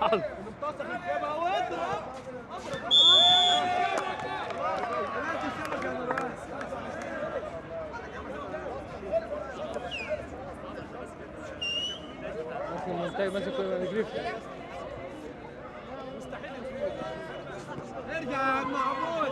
المنتصف يجيبها واضرب اضرب ماسك ماسك رجليه. ارجع يا عم عبود.